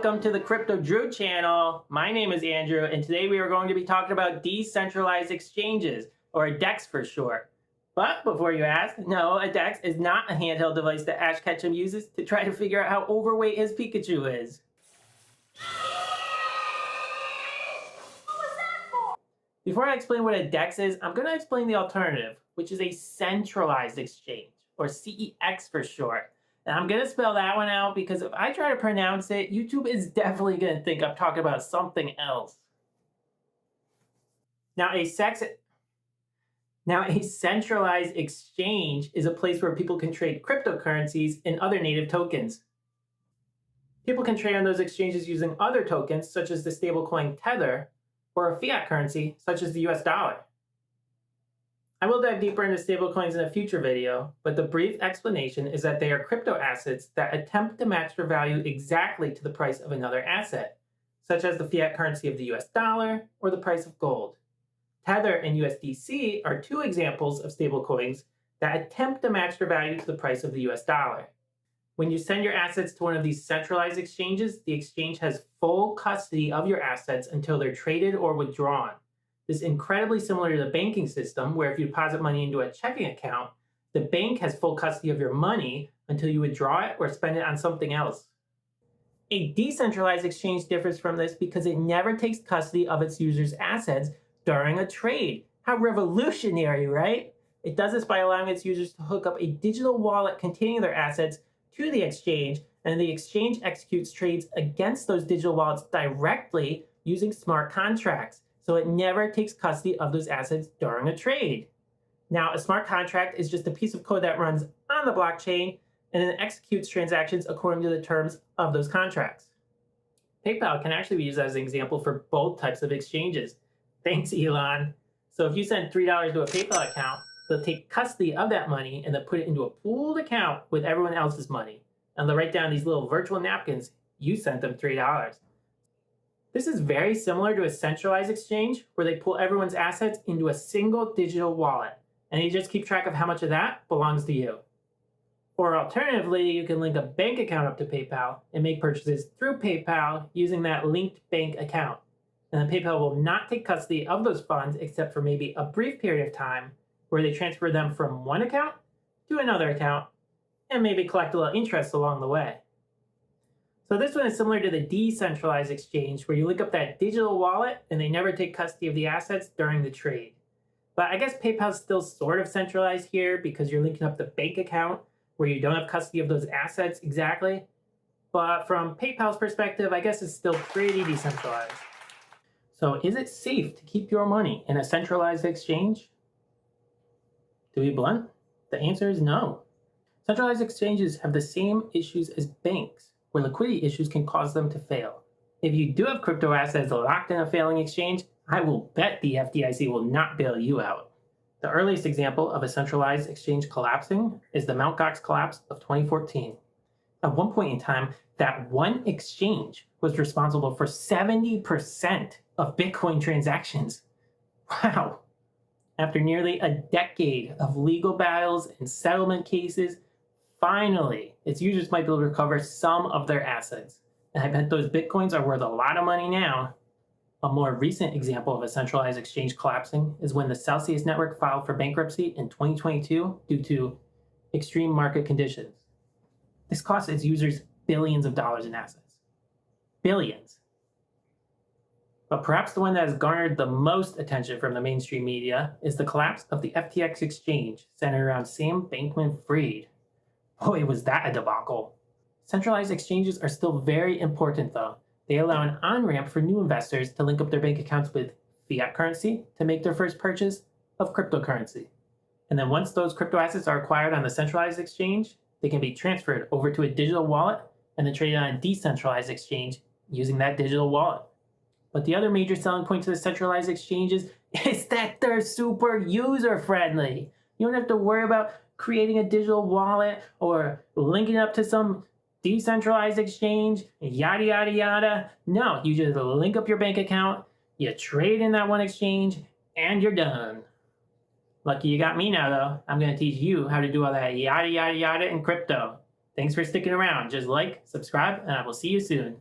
welcome to the CryptoDrew channel. My name is Andrew, and today we are going to be talking about decentralized exchanges, or DEX for short. But before you ask, no, a DEX is not a handheld device that Ash Ketchum uses to try to figure out how overweight his Pikachu is. Before I explain what a DEX is, I'm going to explain the alternative, which is a centralized exchange, or CEX for short. And I'm going to spell that one out because if I try to pronounce it, YouTube is definitely going to think I'm talking about something else. Now, a centralized exchange is a place where people can trade cryptocurrencies and other native tokens. People can trade on those exchanges using other tokens, such as the stablecoin Tether, or a fiat currency, such as the US dollar. I will dive deeper into stablecoins in a future video, but the brief explanation is that they are crypto assets that attempt to match their value exactly to the price of another asset, such as the fiat currency of the US dollar or the price of gold. Tether and USDC are two examples of stablecoins that attempt to match their value to the price of the US dollar. When you send your assets to one of these centralized exchanges, the exchange has full custody of your assets until they're traded or withdrawn. This is incredibly similar to the banking system, where if you deposit money into a checking account, the bank has full custody of your money until you withdraw it or spend it on something else. A decentralized exchange differs from this because it never takes custody of its users' assets during a trade. How revolutionary, right? It does this by allowing its users to hook up a digital wallet containing their assets to the exchange, and the exchange executes trades against those digital wallets directly using smart contracts. So it never takes custody of those assets during a trade. Now, a smart contract is just a piece of code that runs on the blockchain and then executes transactions according to the terms of those contracts. PayPal can actually be used as an example for both types of exchanges. Thanks, Elon. So if you send $3 to a PayPal account, they'll take custody of that money and they'll put it into a pooled account with everyone else's money. And they'll write down these little virtual napkins. You sent them $3. This is very similar to a centralized exchange where they pull everyone's assets into a single digital wallet, and you just keep track of how much of that belongs to you. Or alternatively, you can link a bank account up to PayPal and make purchases through PayPal using that linked bank account. And then PayPal will not take custody of those funds except for maybe a brief period of time where they transfer them from one account to another account and maybe collect a little interest along the way. So this one is similar to the decentralized exchange where you link up that digital wallet and they never take custody of the assets during the trade. But I guess PayPal's still sort of centralized here because you're linking up the bank account where you don't have custody of those assets exactly. But from PayPal's perspective, I guess it's still pretty decentralized. So is it safe to keep your money in a centralized exchange? To be blunt, the answer is no. Centralized exchanges have the same issues as banks, where liquidity issues can cause them to fail. If you do have crypto assets locked in a failing exchange, I will bet the FDIC will not bail you out. The earliest example of a centralized exchange collapsing is the Mt. Gox collapse of 2014. At one point in time, that one exchange was responsible for 70% of Bitcoin transactions. Wow! After nearly a decade of legal battles and settlement cases, finally, its users might be able to recover some of their assets. And I bet those Bitcoins are worth a lot of money now. A more recent example of a centralized exchange collapsing is when the Celsius network filed for bankruptcy in 2022 due to extreme market conditions. This cost its users billions of dollars in assets. Billions. But perhaps the one that has garnered the most attention from the mainstream media is the collapse of the FTX exchange centered around Sam Bankman-Fried. Boy, was that a debacle. Centralized exchanges are still very important though. They allow an on-ramp for new investors to link up their bank accounts with fiat currency to make their first purchase of cryptocurrency. And then once those crypto assets are acquired on the centralized exchange, they can be transferred over to a digital wallet and then traded on a decentralized exchange using that digital wallet. But the other major selling point to the centralized exchanges is that they're super user-friendly. You don't have to worry about creating a digital wallet or linking up to some decentralized exchange, yada, yada, yada. No, you just link up your bank account, you trade in that one exchange, and you're done. Lucky you got me now, though. I'm going to teach you how to do all that yada, yada, yada in crypto. Thanks for sticking around. Just like, subscribe, and I will see you soon.